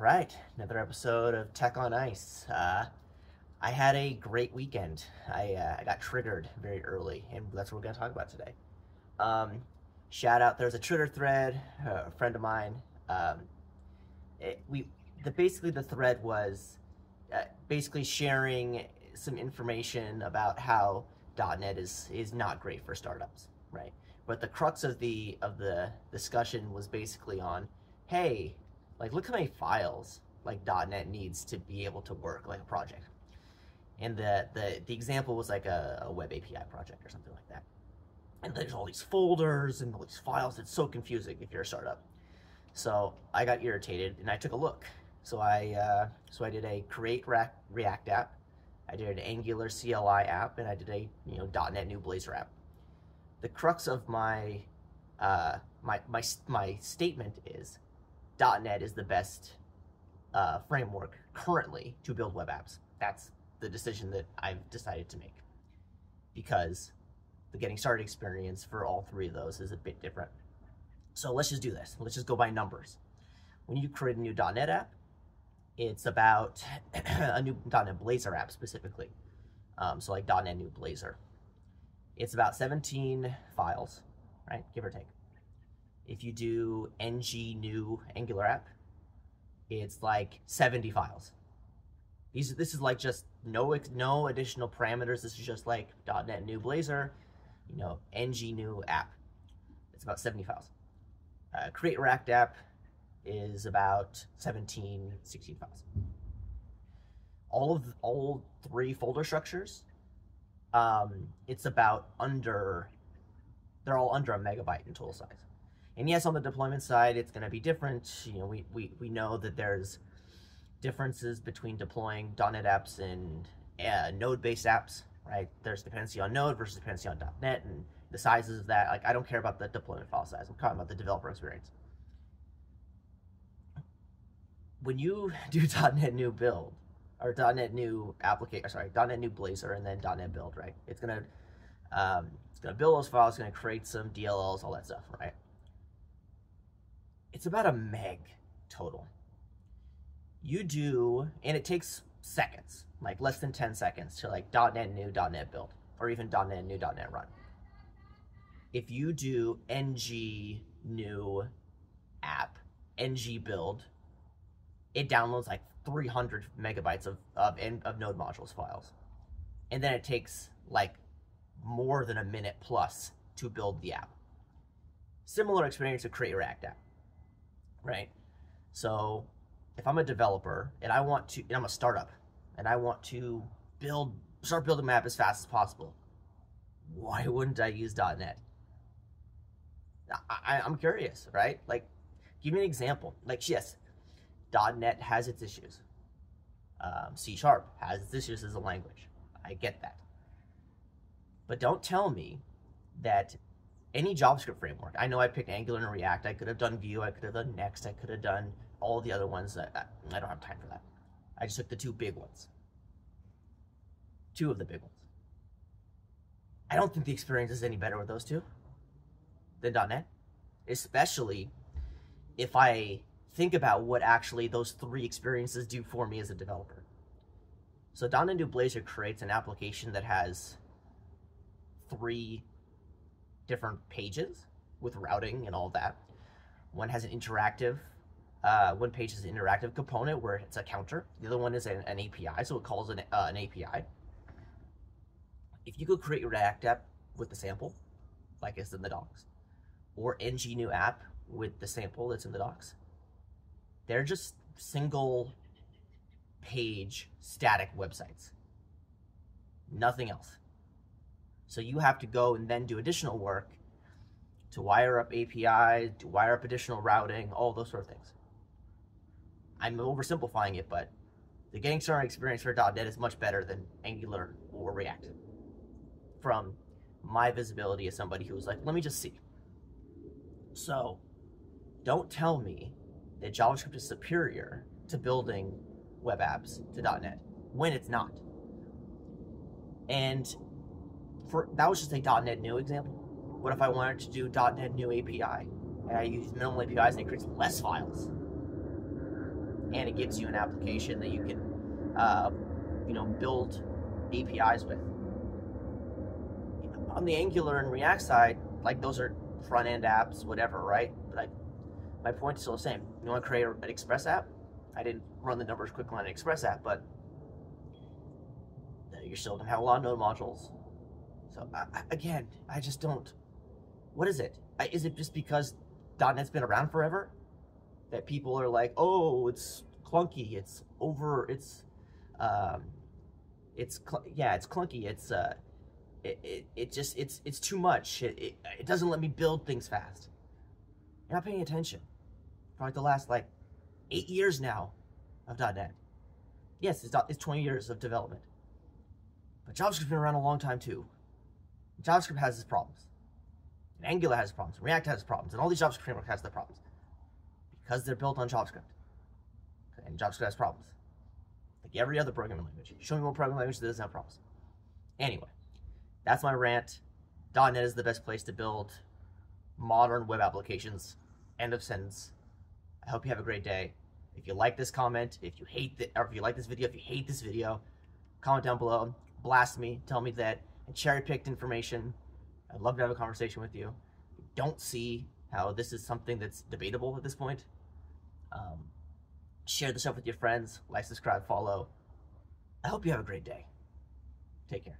right, another episode of Tech on Ice. I had a great weekend. I got triggered very early, and that's what we're going to talk about today. Shout out, there's a Twitter thread, a friend of mine. Basically the thread was basically sharing some information about how .NET is not great for startups, right? But the crux of the discussion was basically on, hey, like, look how many files like .NET needs to be able to work like a project. And the example was like a web API project or something like that. And there's all these folders and all these files. It's so confusing if you're a startup. So I got irritated and I took a look. So I did a Create React app, I did an Angular CLI app, and I did a .NET New Blazor app. The crux of my my statement is .NET is the best framework currently to build web apps. That's the decision that I've decided to make, because the getting started experience for all three of those is a bit different. So let's just do this. Let's just go by numbers. When you create a new .NET app, it's about a new .NET Blazor app specifically. So like .NET New Blazor. It's about 17 files, right? Give or take. If you do ng new Angular app, it's like 70 files. This is like just no additional parameters. This is just like .NET New Blazor, ng new app. It's about 70 files. Create React app is about 16 files. All three folder structures, it's about they're all under a megabyte in total size. And yes, on the deployment side, it's going to be different. We know that there's differences between deploying .NET apps and Node-based apps, right? There's dependency on Node versus dependency on .NET, and the sizes of that. Like, I don't care about the deployment file size. I'm talking about the developer experience. When you do .NET New Build, or .NET New application, sorry, .NET New Blazor, and then .NET Build, right? It's gonna build those files. It's gonna create some DLLs, all that stuff, right? It's about a meg total. You do, and it takes seconds, like less than 10 seconds to like .NET New, .NET Build, or even .NET New, .NET Run. If you do ng new app, ng build, it downloads like 300 megabytes of Node modules files. And then it takes like more than a minute plus to build the app. Similar experience to Create React app, right? So if I'm a developer and I'm a startup and I want to start building my app as fast as possible, why wouldn't I use .NET? I'm curious, right? Like, give me an example. Like, yes, .NET has its issues. C# has its issues as a language. I get that. But don't tell me that any JavaScript framework, I know I picked Angular and React, I could have done Vue, I could have done Next, I could have done all the other ones. I don't have time for that. I just took the two big ones. Two of the big ones. I don't think the experience is any better with those two than .NET, especially if I think about what actually those three experiences do for me as a developer. So .NET New Blazor creates an application that has 3 different pages with routing and all that. One has an interactive, one page is an interactive component where it's a counter. The other one is an API, so it calls an API. If you could create your React app with the sample, like it's in the docs, or ng new app with the sample that's in the docs, they're just single page static websites. Nothing else. So you have to go and then do additional work to wire up APIs, to wire up additional routing, all those sort of things. I'm oversimplifying it, but the getting started experience for .NET is much better than Angular or React, from my visibility as somebody who's like, let me just see. So don't tell me that JavaScript is superior to building web apps to .NET when it's not. And that was just a .NET New example. What if I wanted to do .NET New API and I use minimal APIs and it creates less files? and it gives you an application that you can, build APIs with. On the Angular and React side, like those are front end apps, whatever, right? But my point is still the same. You want to create an Express app? I didn't run the numbers quickly on an Express app, but you're still going to have a lot of node modules. So again, I just don't. What is it? Is it just because .NET's been around forever that people are like, oh, it's clunky, it's over, it's clunky, it's too much. It doesn't let me build things fast. You're not paying attention. For like the last 8 years now of .NET. Yes, it's 20 years of development. But JavaScript's been around a long time too. JavaScript has its problems. And Angular has its problems. And React has its problems. And all these JavaScript frameworks has their problems. Because they're built on JavaScript. And JavaScript has problems. Like every other programming language. Show me one programming language that doesn't have problems. Anyway, that's my rant. .NET is the best place to build modern web applications. End of sentence. I hope you have a great day. If you like this comment, if you like this video, if you hate this video, comment down below, blast me, tell me that I cherry-picked information. I'd love to have a conversation with you. Don't see how this is something that's debatable at this point. Share this stuff with your friends, like, subscribe, follow. I hope you have a great day. Take care.